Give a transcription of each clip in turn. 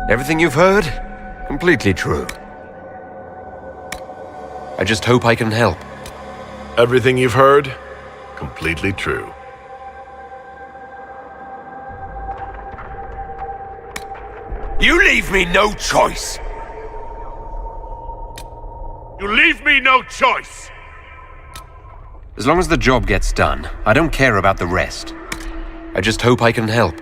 Everything you've heard? Completely true. I just hope I can help. Everything you've heard? Completely true. You leave me no choice! You leave me no choice! As long as the job gets done, I don't care about the rest. I just hope I can help.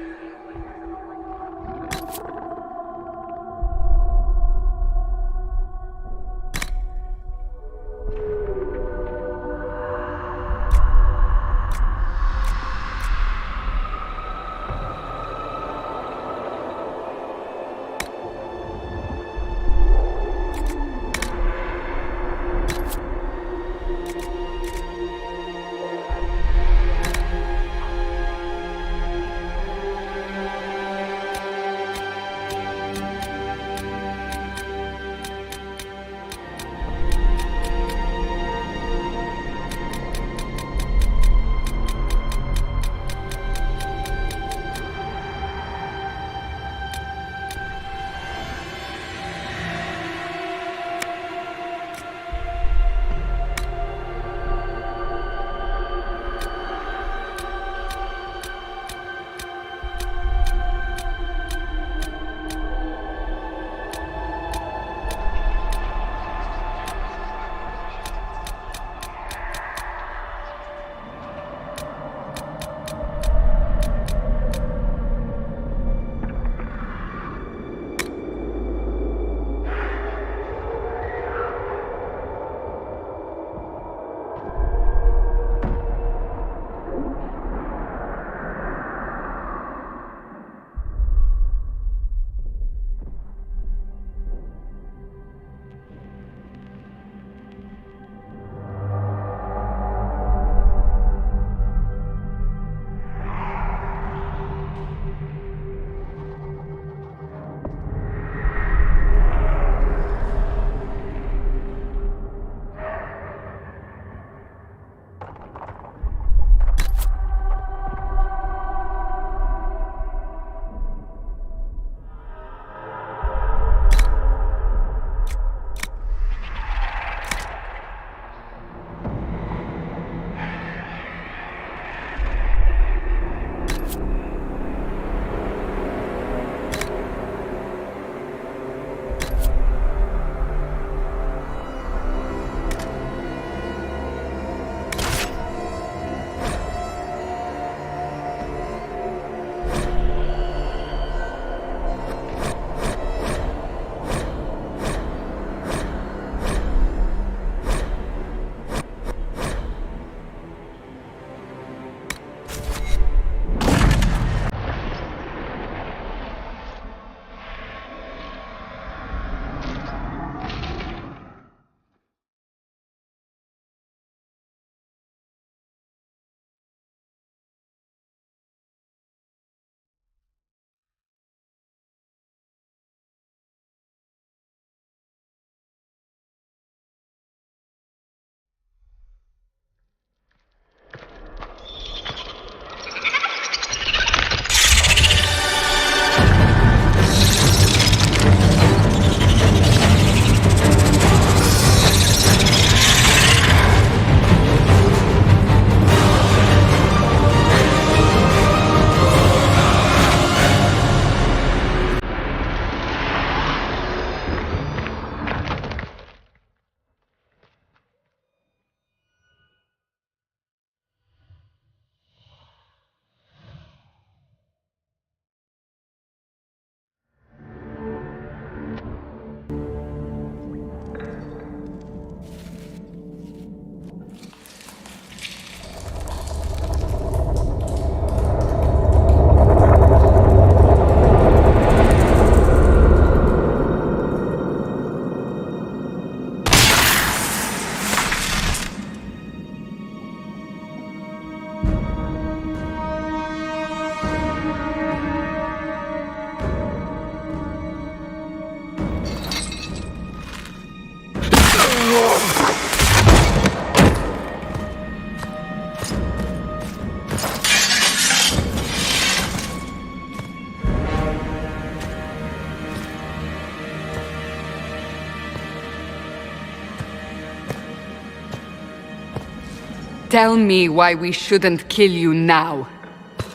Tell me why we shouldn't kill you now.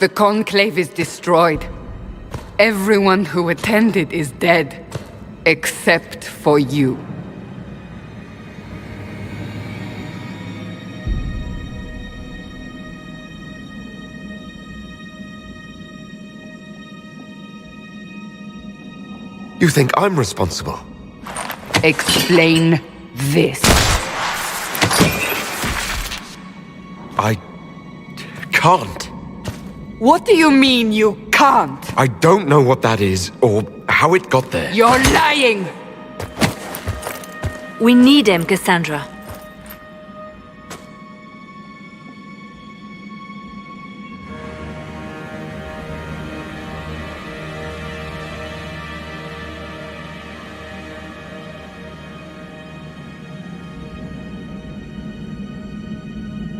The conclave is destroyed. Everyone who attended is dead, except for you. You think I'm responsible? Explain this. I can't. What do you mean you can't? I don't know what that is, or how it got there. You're lying! We need him, Cassandra.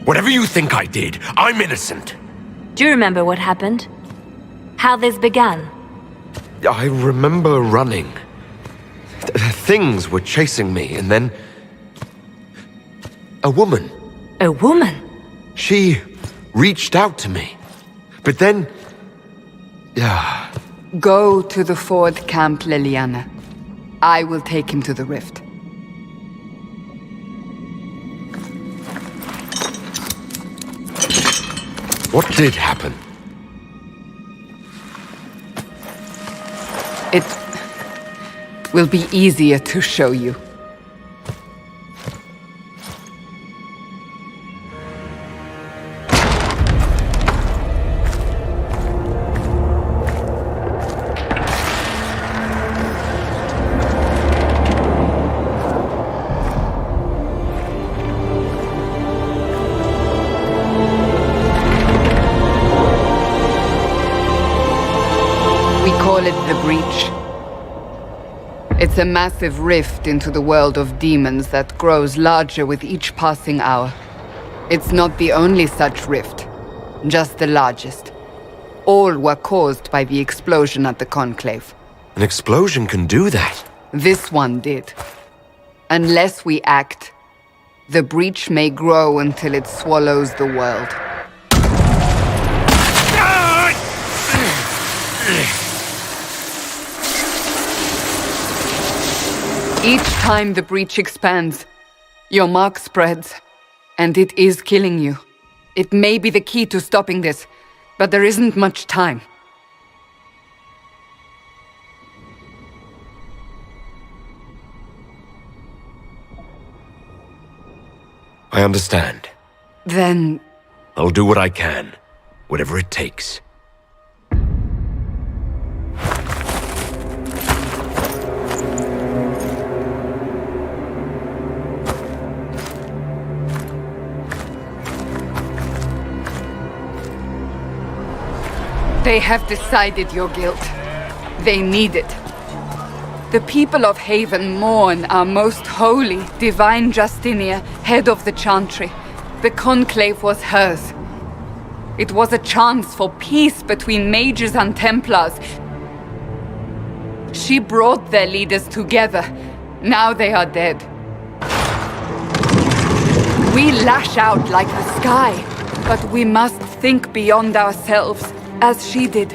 Whatever you think I did, I'm innocent. Do you remember what happened? How this began? I remember running. Things were chasing me, and then... a woman. A woman? She reached out to me. But then... Go to the Ford camp, Liliana. I will take him to the rift. What did happen? It will be easier to show you. The Breach. It's a massive rift into the world of demons that grows larger with each passing hour. It's not the only such rift, just the largest. All were caused by the explosion at the Conclave. An explosion can do that? This one did. Unless we act, the breach may grow until it swallows the world. Each time the breach expands, your mark spreads, and it is killing you. It may be the key to stopping this, but there isn't much time. I understand. Then... I'll do what I can, whatever it takes. They have decided your guilt. They need it. The people of Haven mourn our most holy, divine Justinia, head of the Chantry. The Conclave was hers. It was a chance for peace between mages and Templars. She brought their leaders together. Now they are dead. We lash out like the sky, but we must think beyond ourselves, as she did.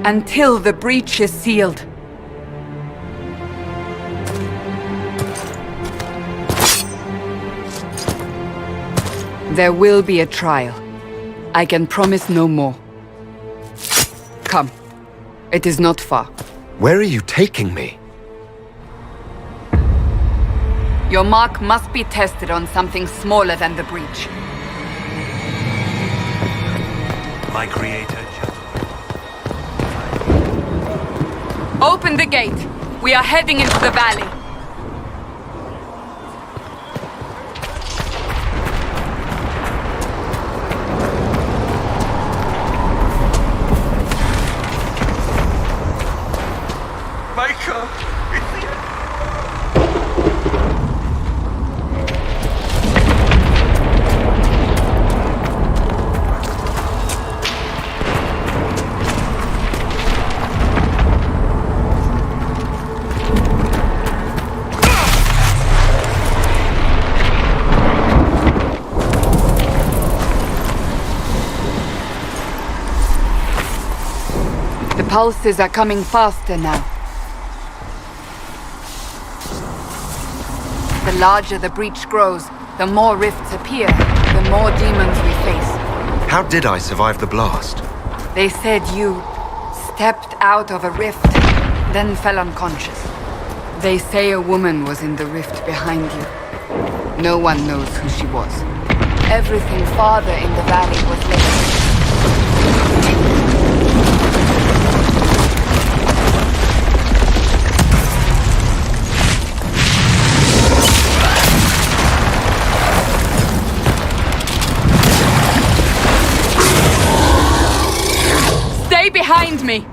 Until the breach is sealed. There will be a trial. I can promise no more. Come. It is not far. Where are you taking me? Your mark must be tested on something smaller than the breach. My creator. Open the gate. We are heading into the valley. Michael! pulses are coming faster now. The larger the breach grows, the more rifts appear, the more demons we face. How did I survive the blast? They said you stepped out of a rift, then fell unconscious. They say a woman was in the rift behind you. No one knows who she was. Everything farther in the valley was lit. Stay behind me!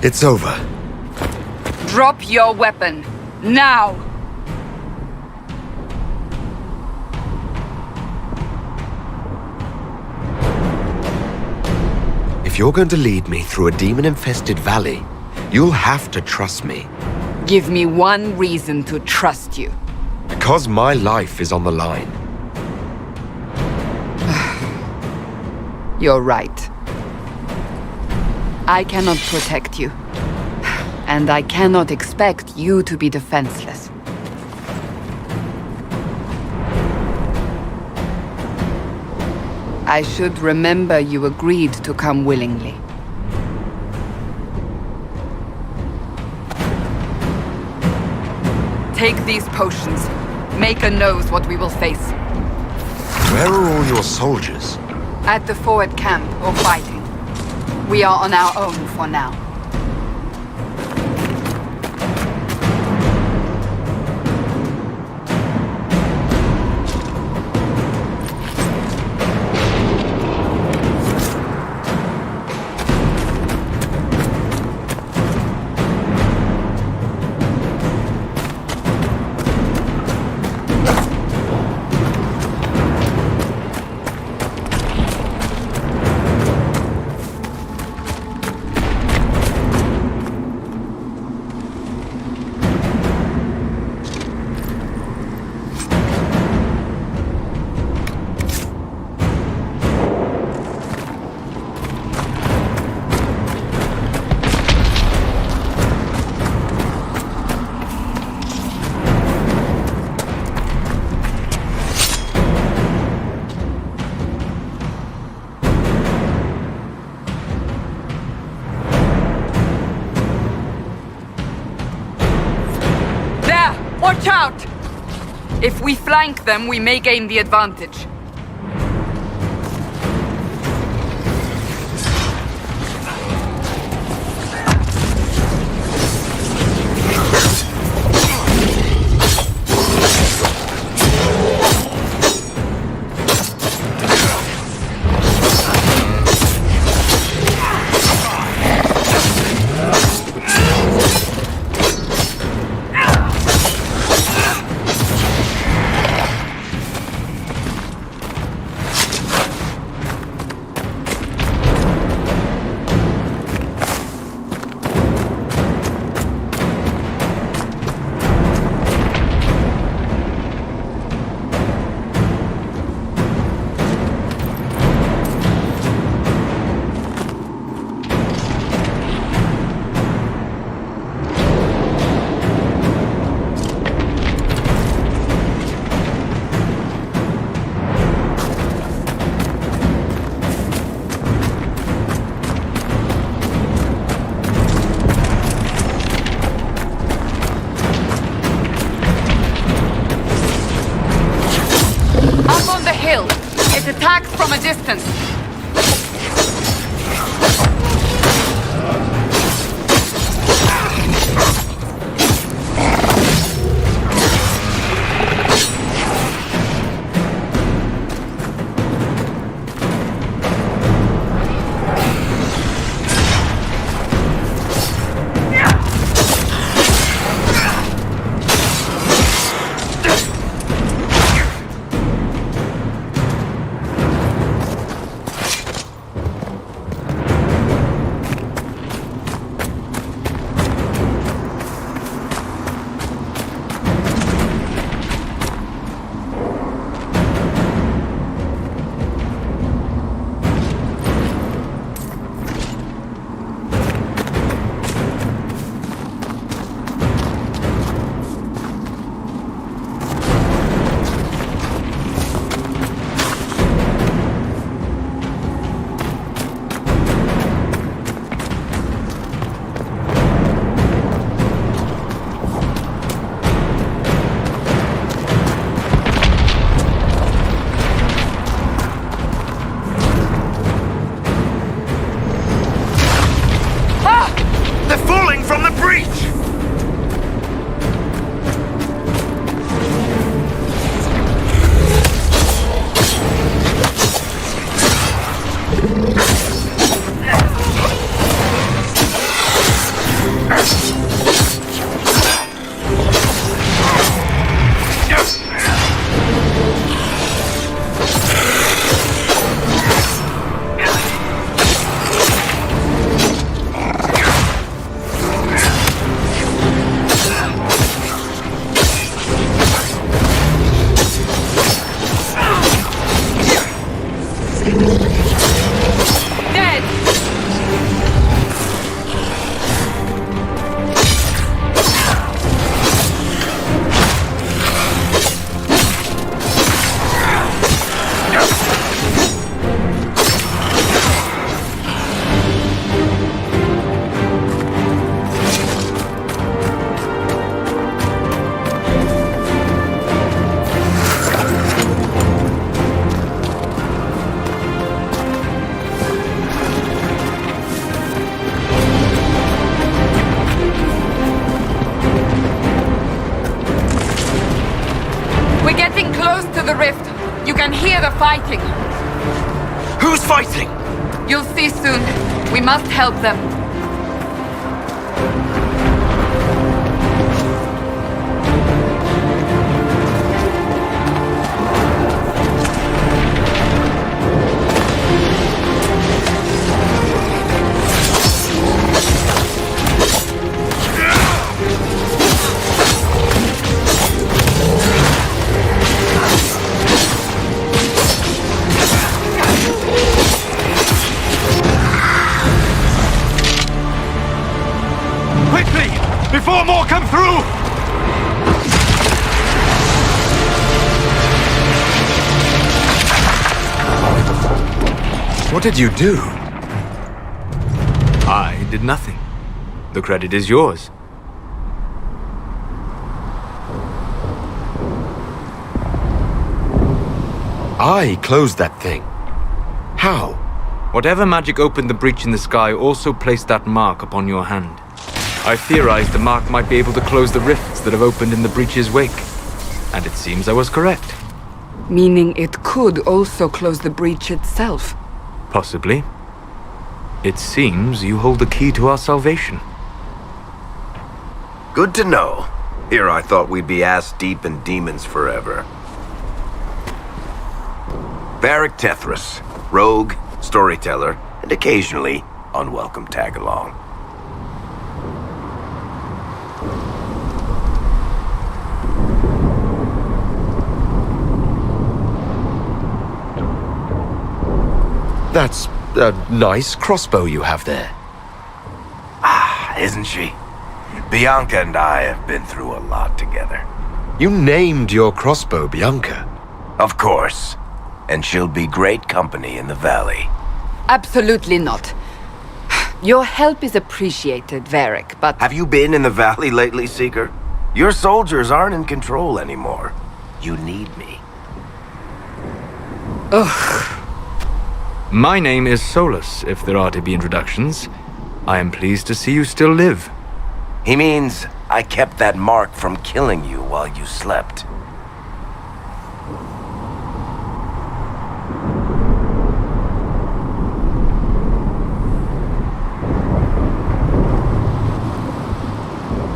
It's over. Drop your weapon. Now! If you're going to lead me through a demon-infested valley, you'll have to trust me. Give me one reason to trust you. Because my life is on the line. You're right. I cannot protect you. And I cannot expect you to be defenseless. I should remember you agreed to come willingly. Take these potions. Maker knows what we will face. Where are all your soldiers? At the forward camp or fighting. We are on our own for now. Watch out! If we flank them, we may gain the advantage. Up on the hill. It attacks from a distance. hear the fighting. Who's fighting? You'll see soon. We must help them. Quickly! Before more come through! What did you do? I did nothing. The credit is yours. I closed that thing. How? Whatever magic opened the breach in the sky also placed that mark upon your hand. I theorized the mark might be able to close the rifts that have opened in the breach's wake. And it seems I was correct. Meaning it could also close the breach itself. Possibly. It seems you hold the key to our salvation. Good to know. Here I thought we'd be ass-deep in demons forever. Varric Tethras, rogue, storyteller, and occasionally unwelcome tag-along. That's a nice crossbow you have there. Isn't she? Bianca and I have been through a lot together. You named your crossbow Bianca. Of course. And she'll be great company in the valley. Absolutely not. Your help is appreciated, Varric, but... Have you been in the valley lately, Seeker? Your soldiers aren't in control anymore. You need me. Ugh. My name is Solus, if there are to be introductions. I am pleased to see you still live. He means I kept that mark from killing you while you slept.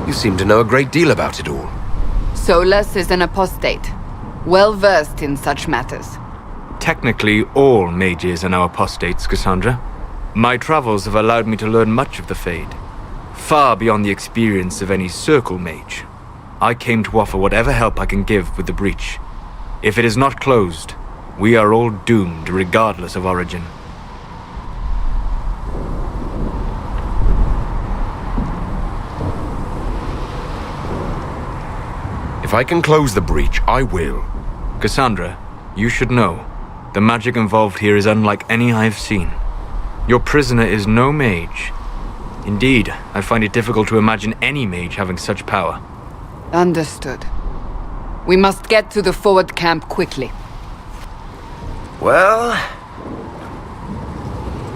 You seem to know a great deal about it all. Solus is an apostate, well-versed in such matters. Technically, all mages are now apostates, Cassandra. My travels have allowed me to learn much of the Fade. Far beyond the experience of any circle mage. I came to offer whatever help I can give with the breach. If it is not closed, we are all doomed regardless of origin. If I can close the breach, I will. Cassandra, you should know, the magic involved here is unlike any I have seen. Your prisoner is no mage. Indeed, I find it difficult to imagine any mage having such power. Understood. We must get to the forward camp quickly. Well...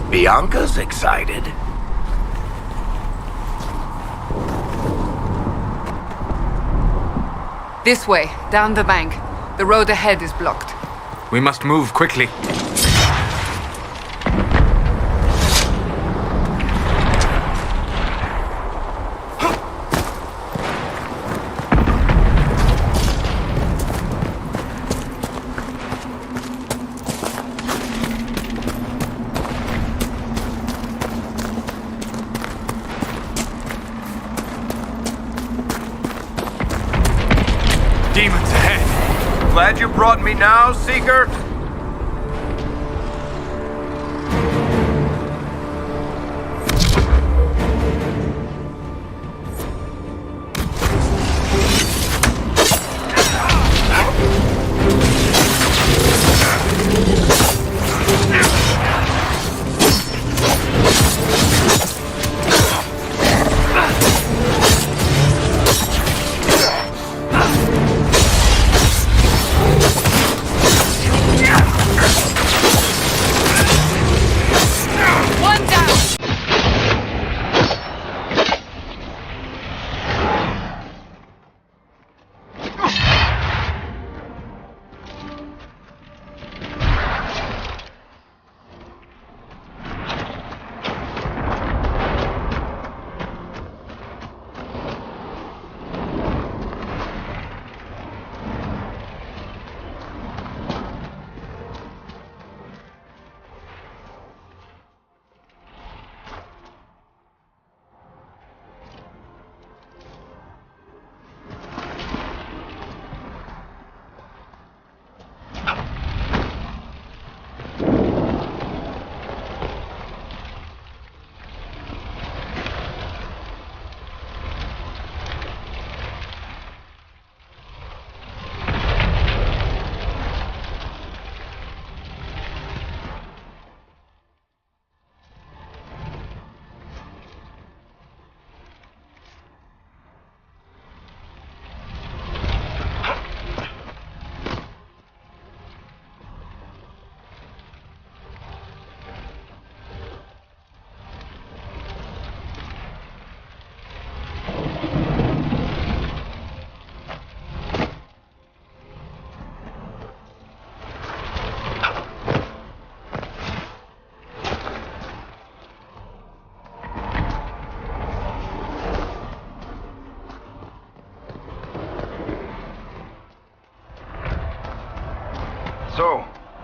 Bianca's excited. This way, down the bank. The road ahead is blocked. We must move quickly. Demons ahead! Glad you brought me now, Seeker?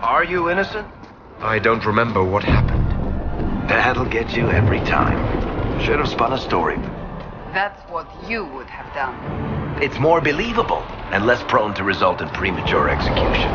Are you innocent? I don't remember what happened. That'll get you every time. Should have spun a story. That's what you would have done. It's more believable and less prone to result in premature execution.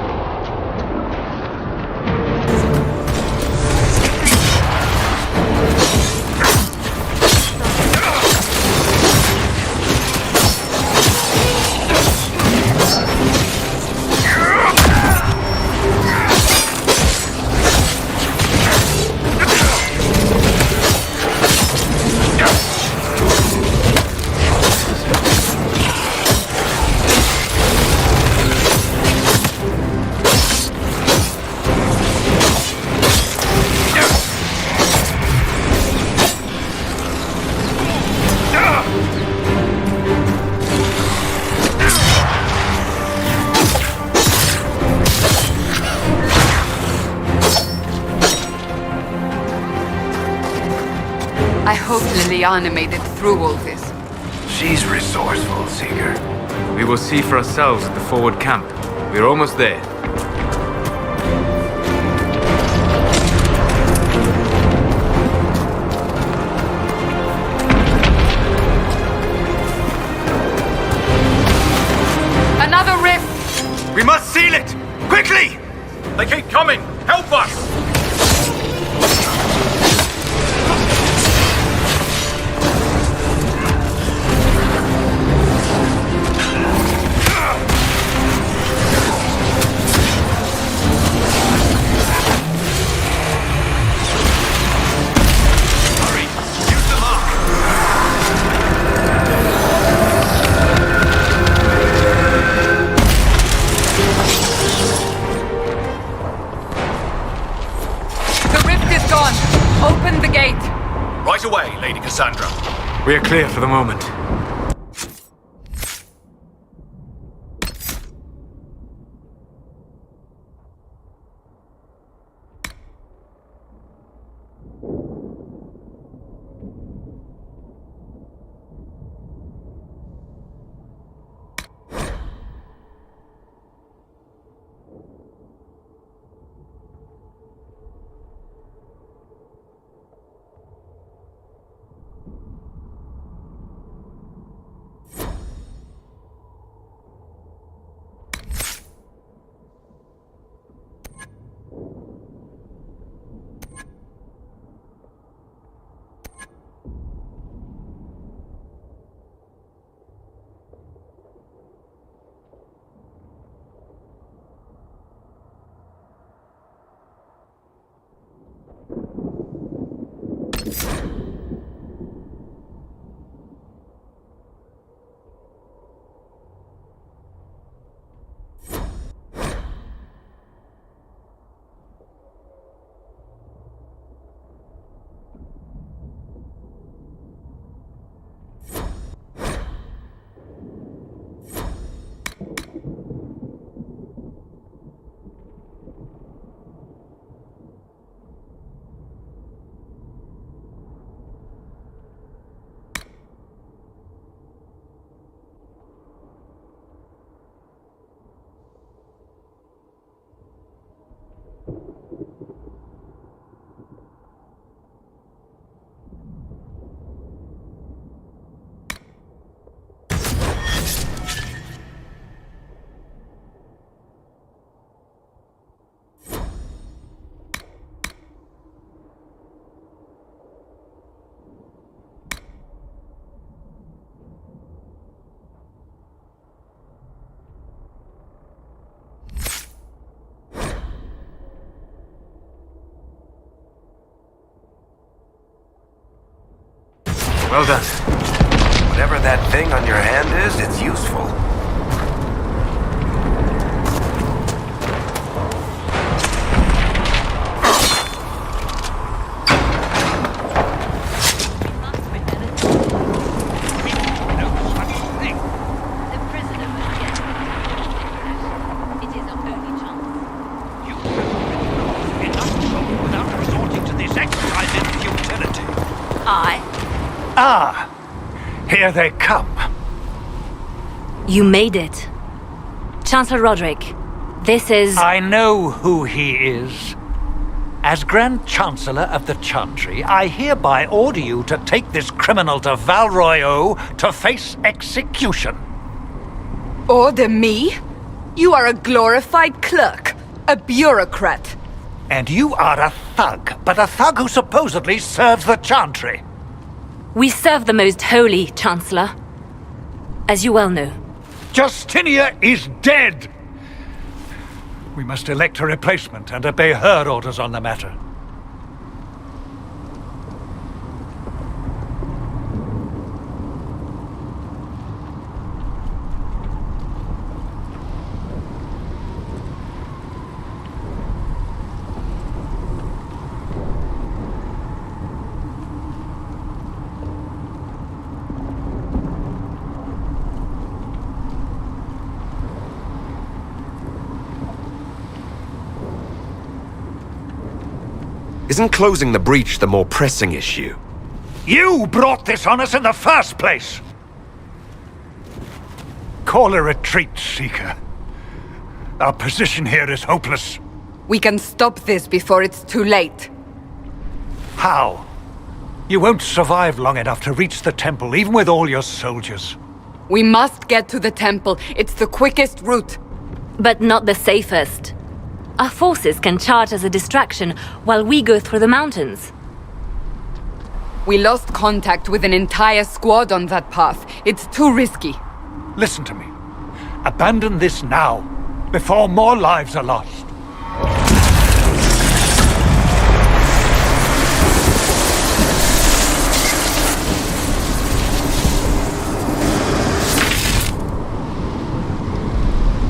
I hope Liliana made it through all this. She's resourceful, Seeker. We will see for ourselves at the forward camp. We're almost there. Another rift! We must seal it! Quickly! They keep coming! Help us! Open the gate! Right away, Lady Cassandra. We are clear for the moment. Well done. Whatever that thing on your hand is, it's useful. Ah! Here they come. You made it. Chancellor Roderick, This is... I know who he is. As Grand Chancellor of the Chantry, I hereby order you to take this criminal to Valroyo to face execution. Order me? You are a glorified clerk, a bureaucrat. And you are a thug, but a thug who supposedly serves the Chantry. We serve the most holy, Chancellor. As you well know. Justinia is dead! We must elect a replacement and obey her orders on the matter. Isn't closing the breach the more pressing issue? You brought this on us in the first place! Call a retreat, Seeker. Our position here is hopeless. We can stop this before it's too late. How? You won't survive long enough to reach the temple, even with all your soldiers. We must get to the temple. It's the quickest route. But not the safest. Our forces can charge as a distraction while we go through the mountains. We lost contact with an entire squad on that path. It's too risky. Listen to me. Abandon this now, before more lives are lost.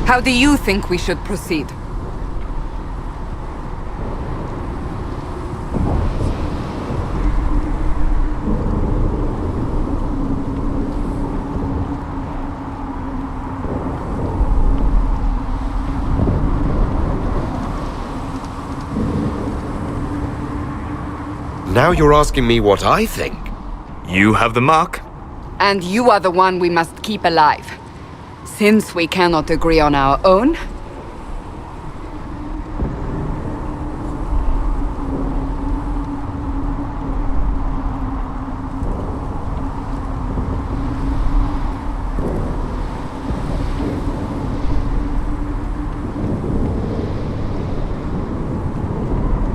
How do you think we should proceed? Now you're asking me what I think. You have the mark. And you are the one we must keep alive. Since we cannot agree on our own...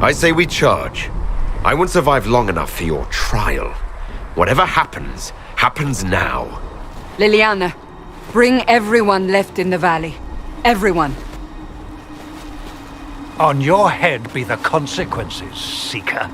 I say we charge. I won't survive long enough for your trial. Whatever happens, happens now. Liliana, bring everyone left in the valley. Everyone. On your head be the consequences, Seeker.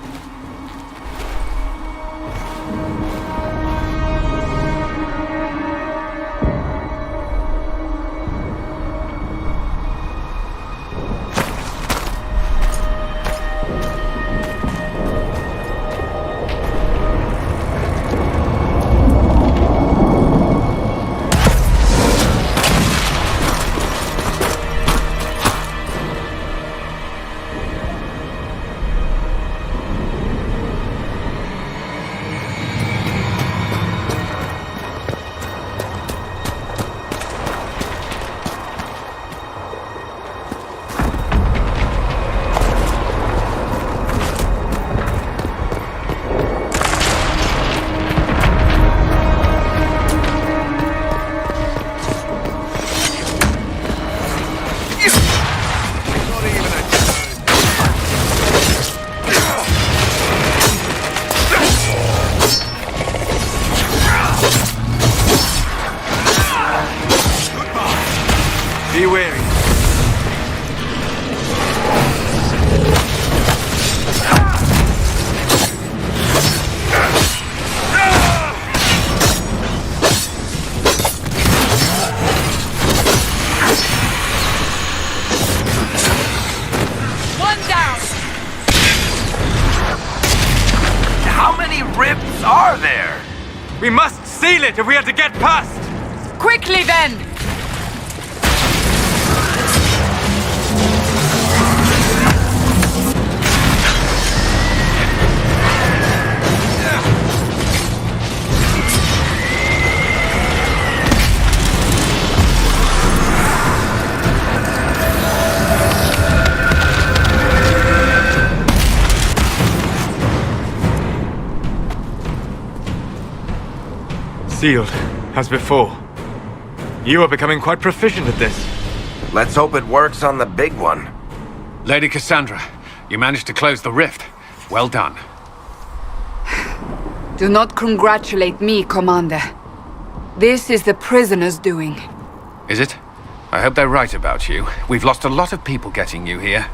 Be wary. One down! How many rifts are there? We must seal it if we are to get past! Quickly then! sealed, as before. You are becoming quite proficient at this. Let's hope it works on the big one. Lady Cassandra, you managed to close the rift. Well done. Do not congratulate me, Commander. This is the prisoner's doing. Is it? I hope they're right about you. We've lost a lot of people getting you here.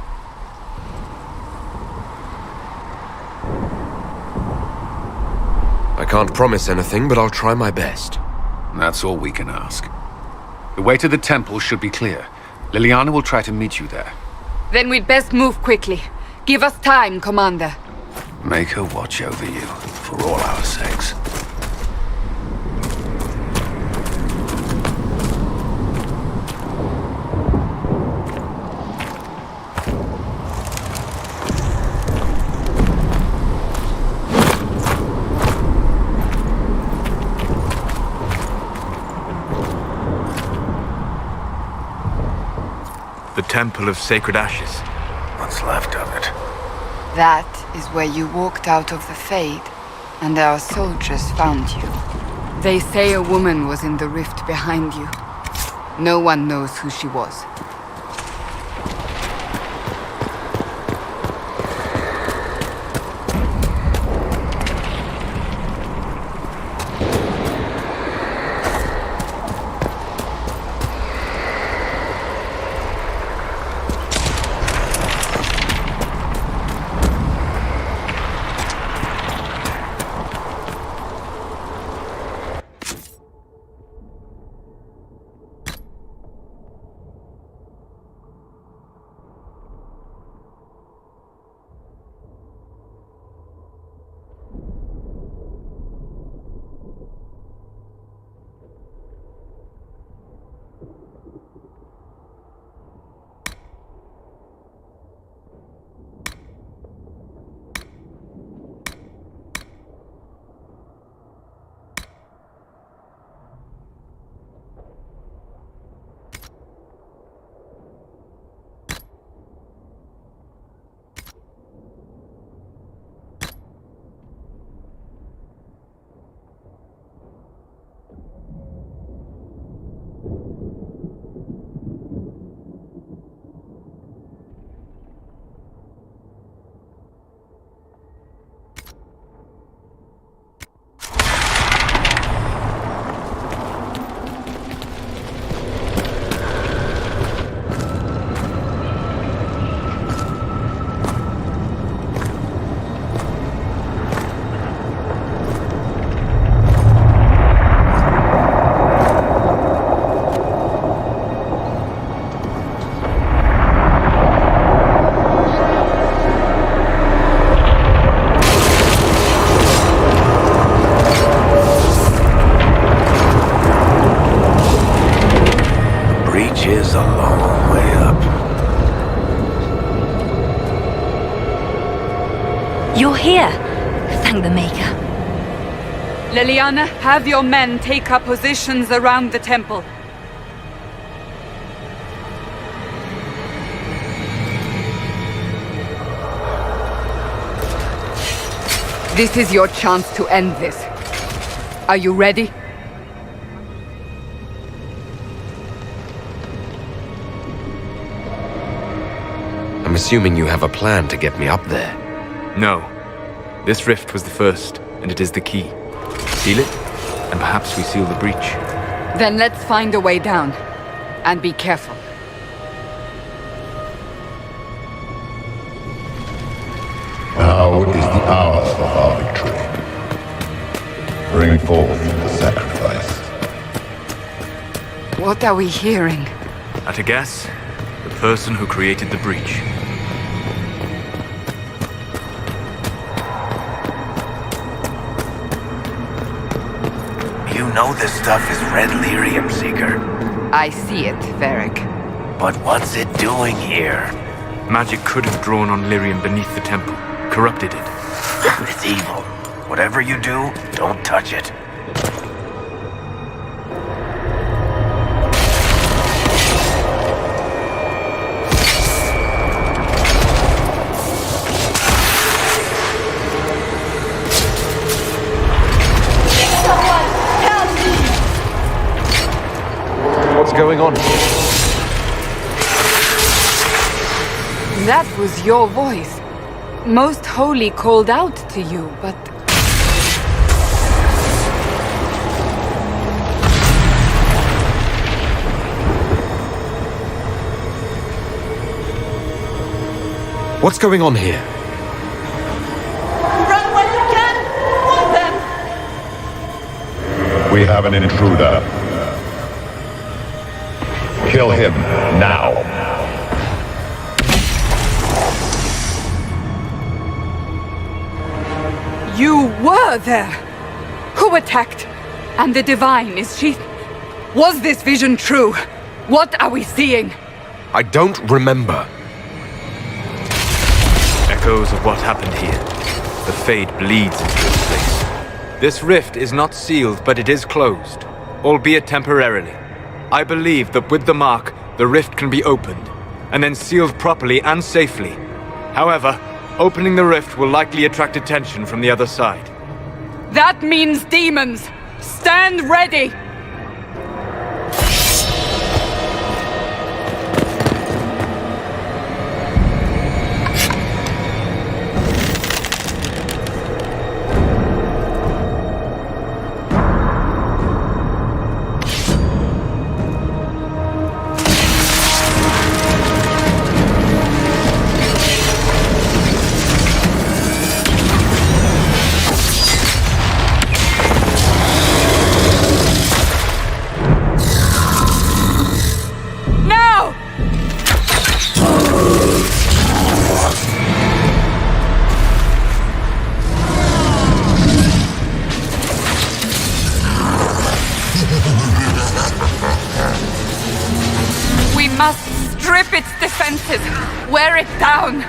I can't promise anything, but I'll try my best. That's all we can ask. The way to the temple should be clear. Liliana will try to meet you there. Then we'd best move quickly. Give us time, Commander. Make her watch over you, for all our sakes. The Temple of Sacred Ashes. What's left of it? That is where you walked out of the Fade, and our soldiers found you. They say a woman was in the rift behind you. No one knows who she was. You're here. Thank the Maker. Liliana, have your men take up positions around the temple. This is your chance to end this. Are you ready? I'm assuming you have a plan to get me up there. No. This rift was the first, and it is the key. Seal it, and perhaps we seal the breach. Then let's find a way down. And be careful. Now is the hour of our victory. Bring forth the sacrifice. What are we hearing? At a guess, the person who created the breach. You know this stuff is red lyrium, Seeker. I see it, Varric. But what's it doing here? Magic could have drawn on lyrium beneath the temple, corrupted it. It's evil. Whatever you do, don't touch it. Someone help me! on here? That was your voice. Most Holy called out to you, but... What's going on here? Run while you can! Warn them! We have an intruder. Kill him now. You were there! Who attacked? And the Divine, is she... Was this vision true? What are we seeing? I don't remember. Echoes of what happened here. The Fade bleeds into this place. This rift is not sealed, but it is closed, albeit temporarily. I believe that with the mark, the rift can be opened, and then sealed properly and safely. However, opening the rift will likely attract attention from the other side. That means demons! Stand ready! Strip its defenses! Wear it down!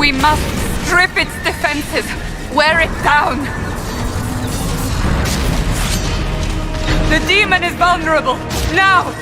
We must strip its defenses, wear it down. The demon is vulnerable, now!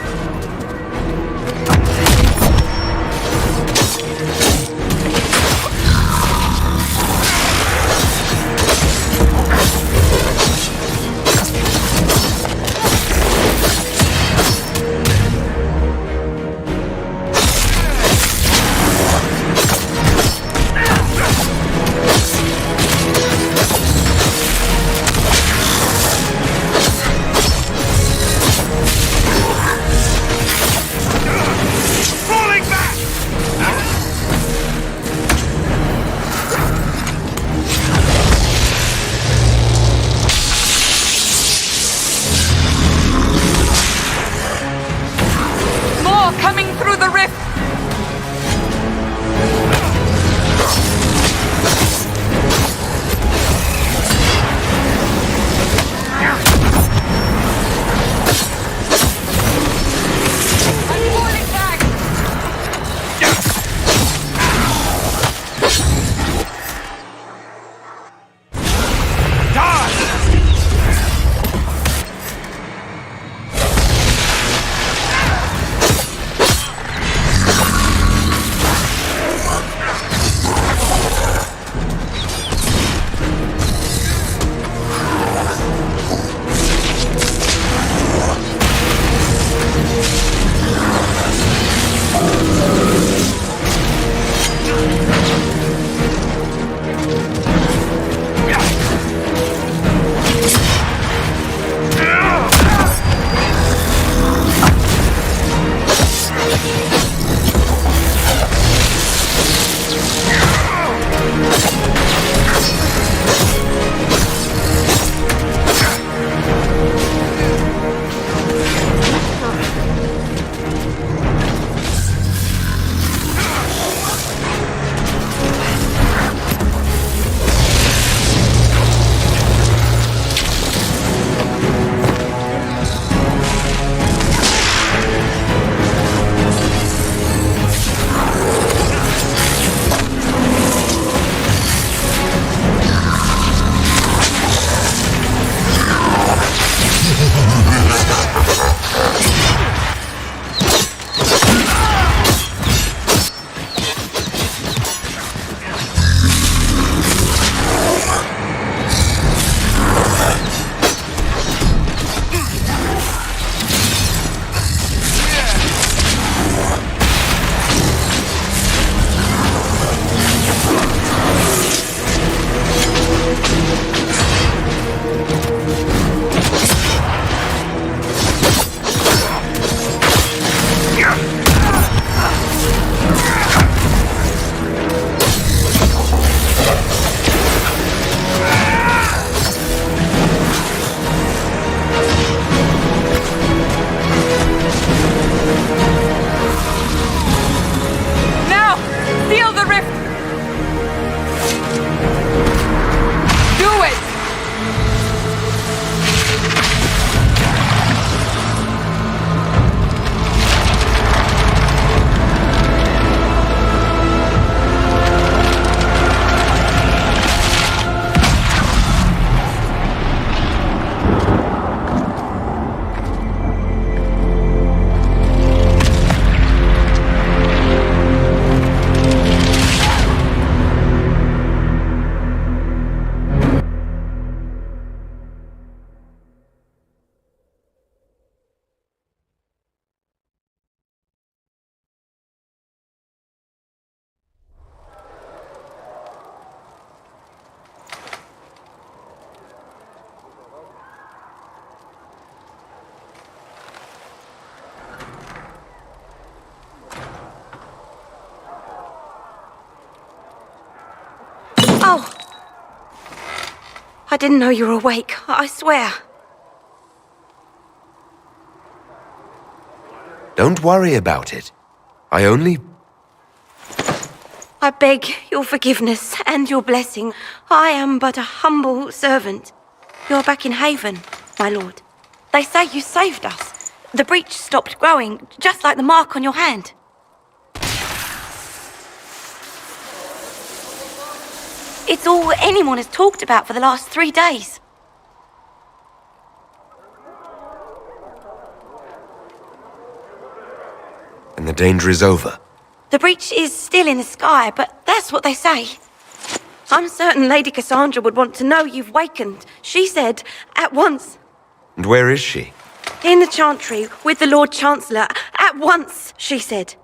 Oh! I didn't know you were awake, I swear. Don't worry about it. I beg your forgiveness and your blessing. I am but a humble servant. You're back in Haven, my lord. They say you saved us. The breach stopped growing, just like the mark on your hand. It's all anyone has talked about for the last 3 days. And the danger is over. The breach is still in the sky, but that's what they say. I'm certain Lady Cassandra would want to know you've wakened. She said, at once. And where is she? In the Chantry, with the Lord Chancellor. At once, she said.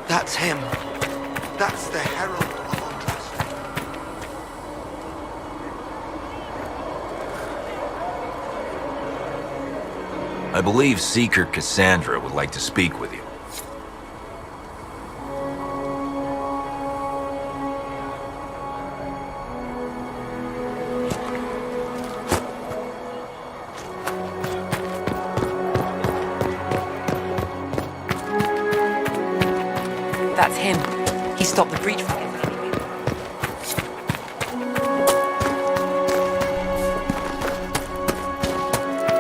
That's him. That's the herald of Andres. I believe Seeker Cassandra would like to speak with you. That's him. He stopped the breach from him.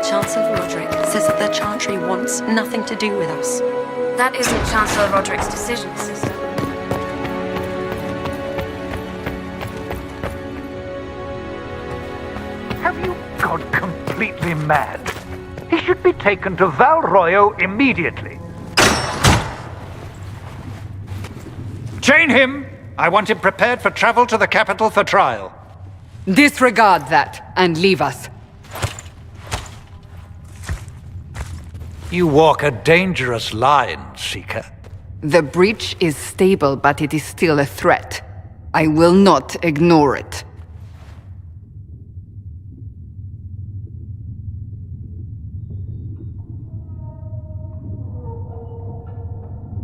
Chancellor Roderick says that the Chantry wants nothing to do with us. That isn't Chancellor Roderick's decision, sister. Have you gone completely mad? He should be taken to Val Royo immediately. Chain him! I want him prepared for travel to the capital for trial. Disregard that and leave us. You walk a dangerous line, Seeker. The breach is stable, but it is still a threat. I will not ignore it.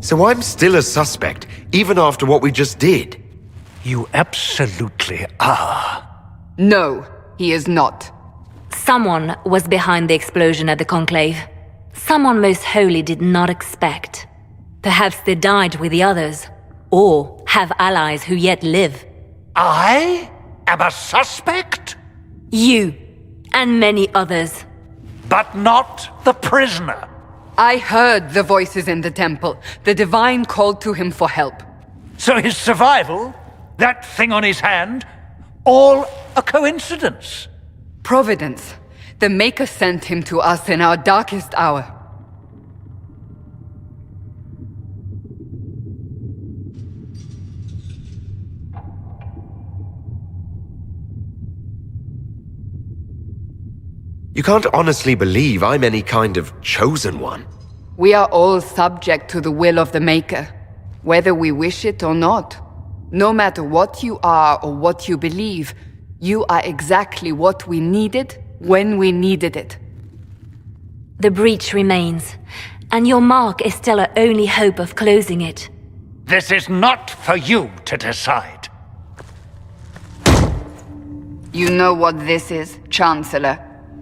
So I'm still a suspect, even after what we just did? You absolutely are. No, he is not. Someone was behind the explosion at the Conclave. Someone most holy did not expect. Perhaps they died with the others, or have allies who yet live. I am a suspect? You, and many others. But not the prisoner. I heard the voices in the temple. The Divine called to him for help. So his survival, that thing on his hand, all a coincidence? Providence. The Maker sent him to us in our darkest hour. You can't honestly believe I'm any kind of chosen one. We are all subject to the will of the Maker, whether we wish it or not. No matter what you are or what you believe, you are exactly what we needed when we needed it. The breach remains, and your mark is still our only hope of closing it. This is not for you to decide. You know what this is, Chancellor.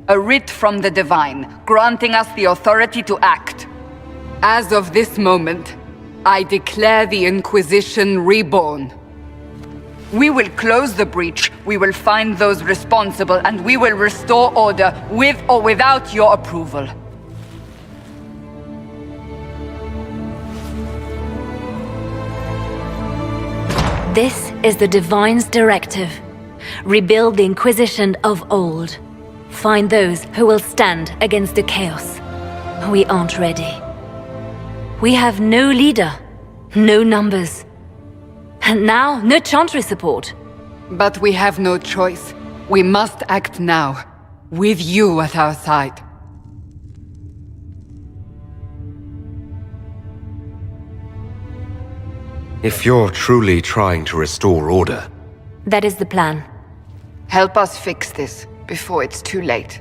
A writ from the Divine, granting us the authority to act. As of this moment, I declare the Inquisition reborn. We will close the breach, we will find those responsible, and we will restore order with or without your approval. This is the Divine's directive. Rebuild the Inquisition of old. Find those who will stand against the chaos. We aren't ready. We have no leader, no numbers. And now, no Chantry support. But we have no choice. We must act now, with you at our side. If you're truly trying to restore order... That is the plan. Help us fix this, before it's too late.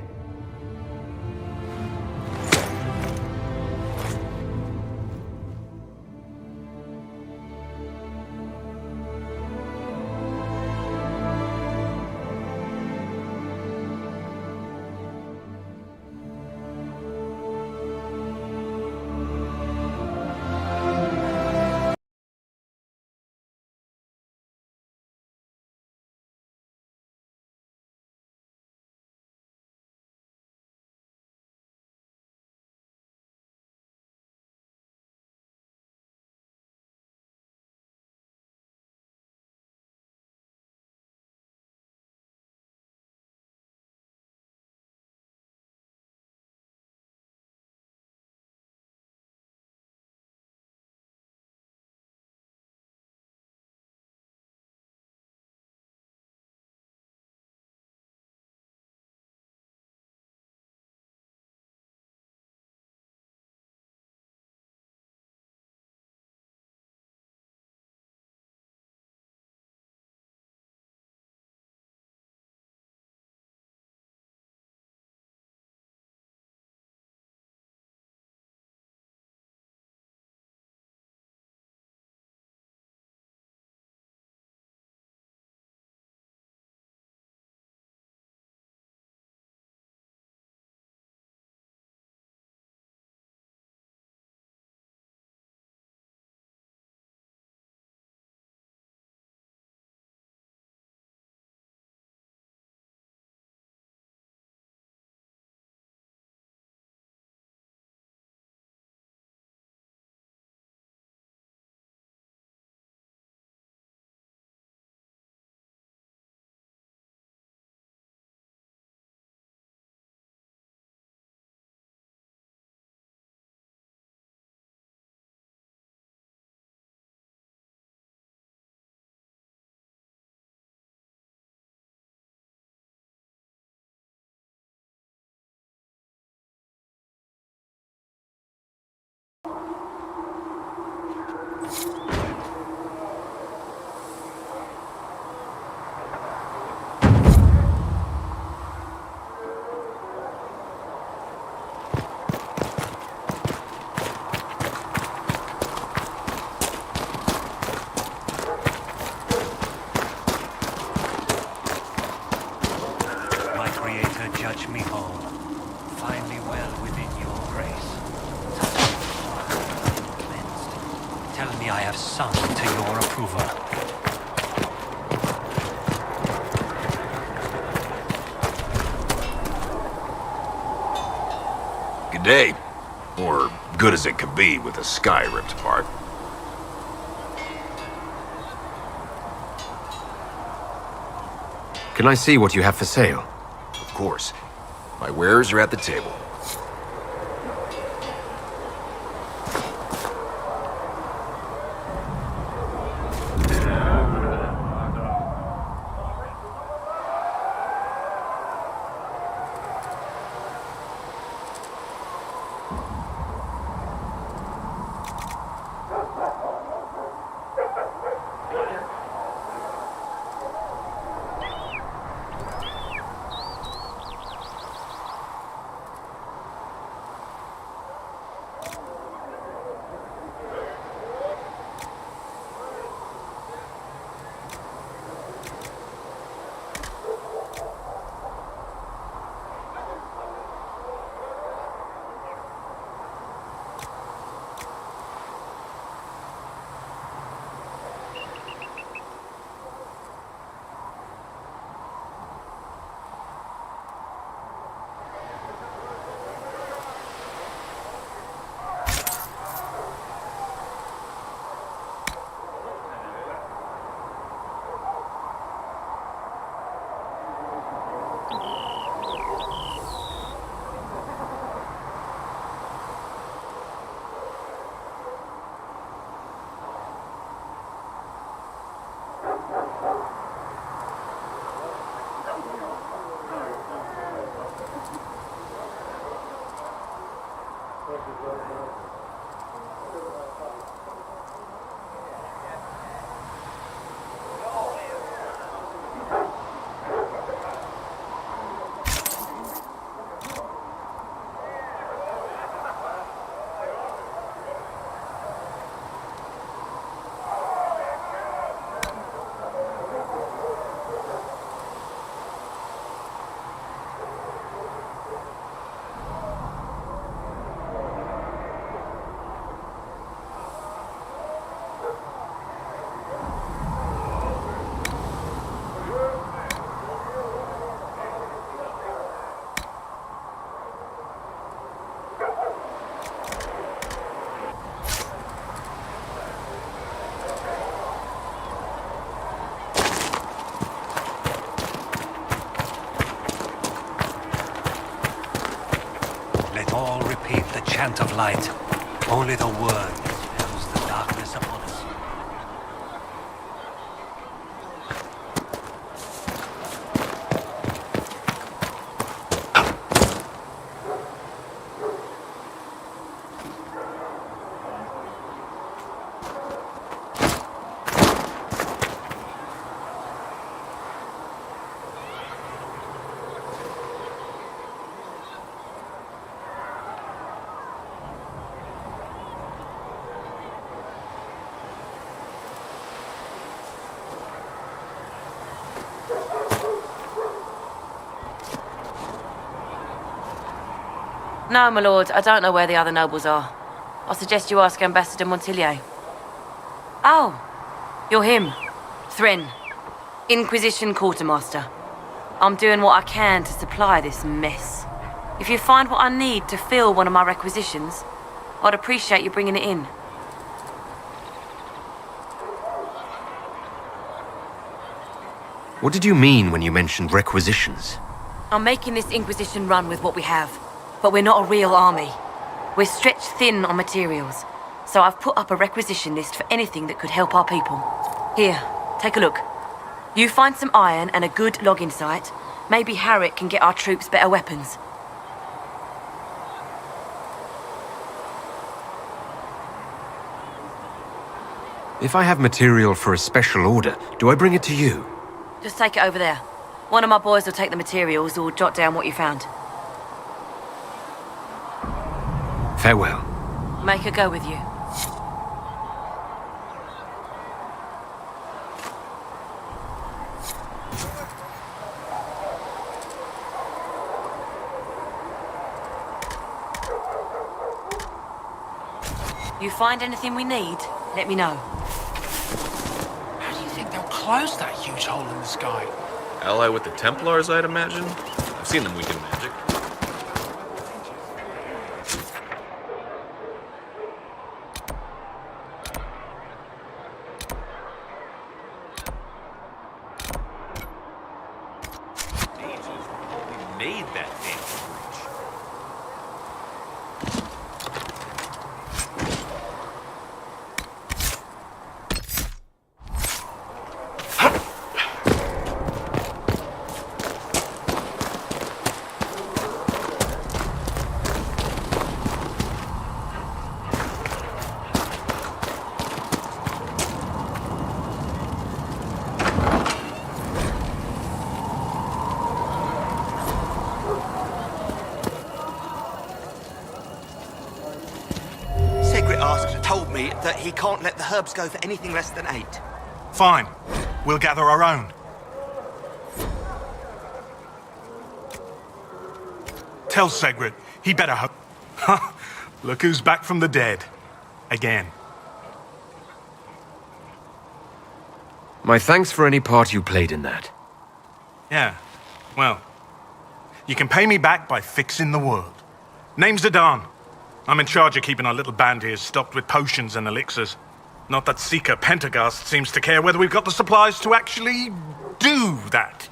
Judge me whole. Find me well within your grace. Touch me, cleansed. Tell me I have sung to your approval. Good day. Or good as it could be with the sky ripped apart. Can I see what you have for sale? Of course. My wares are at the table. All repeat the chant of light. Only the word dispels the darkness upon us. No, my lord, I don't know where the other nobles are. I suggest you ask Ambassador Montillier. Oh, you're him. Thrin, Inquisition Quartermaster. I'm doing what I can to supply this mess. If you find what I need to fill one of my requisitions, I'd appreciate you bringing it in. What did you mean when you mentioned requisitions? I'm making this Inquisition run with what we have, but we're not a real army. We're stretched thin on materials, so I've put up a requisition list for anything that could help our people. Here, take a look. You find some iron and a good logging site, maybe Harriet can get our troops better weapons. If I have material for a special order, do I bring it to you? Just take it over there. One of my boys will take the materials or jot down what you found. Farewell. Make her go with you. You find anything we need, let me know. How do you think they'll close that huge hole in the sky? Ally with the Templars, I'd imagine. I've seen them weaken magic. Made that thing. That he can't let the herbs go for anything less than 8. Fine. We'll gather our own. Tell Segrid, he better hope. Look who's back from the dead. Again. My thanks for any part you played in that. Yeah, well, you can pay me back by fixing the world. Name's Zidane. I'm in charge of keeping our little band here stocked with potions and elixirs. Not that Seeker Pentagast seems to care whether we've got the supplies to actually do that.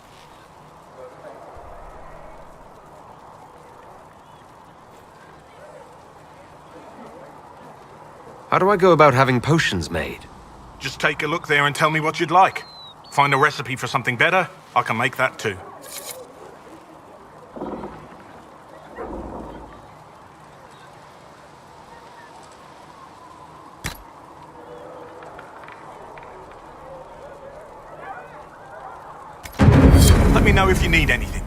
How do I go about having potions made? Just take a look there and tell me what you'd like. Find a recipe for something better, I can make that too. Let me know if you need anything.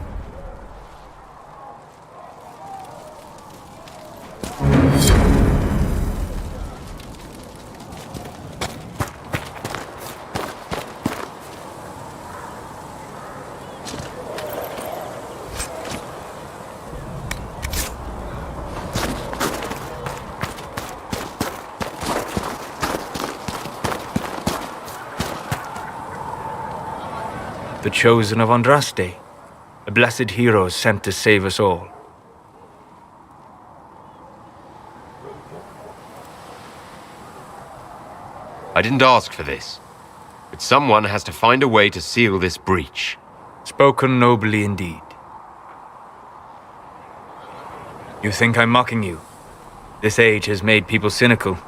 The chosen of Andraste, a blessed hero sent to save us all. I didn't ask for this, but someone has to find a way to seal this breach. Spoken nobly indeed. You think I'm mocking you? This age has made people cynical.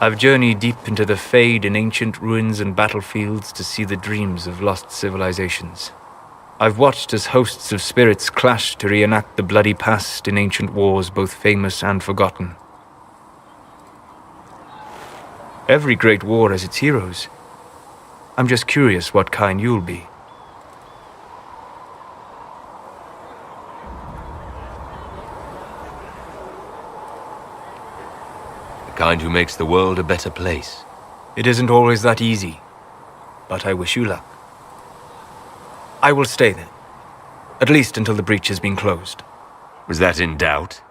I've journeyed deep into the Fade in ancient ruins and battlefields to see the dreams of lost civilizations. I've watched as hosts of spirits clash to reenact the bloody past in ancient wars both famous and forgotten. Every great war has its heroes. I'm just curious what kind you'll be. The kind who makes the world a better place. It isn't always that easy, but I wish you luck. I will stay then, at least until the breach has been closed. Was that in doubt?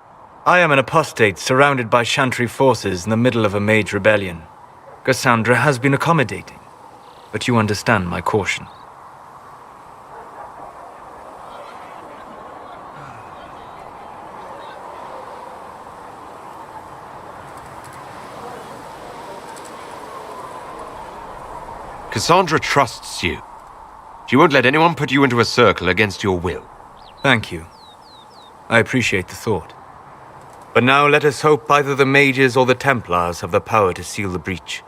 I am an apostate surrounded by Chantry forces in the middle of a mage rebellion. Cassandra has been accommodating, but you understand my caution. Cassandra trusts you. She won't let anyone put you into a circle against your will. Thank you. I appreciate the thought. But now let us hope either the mages or the Templars have the power to seal the breach.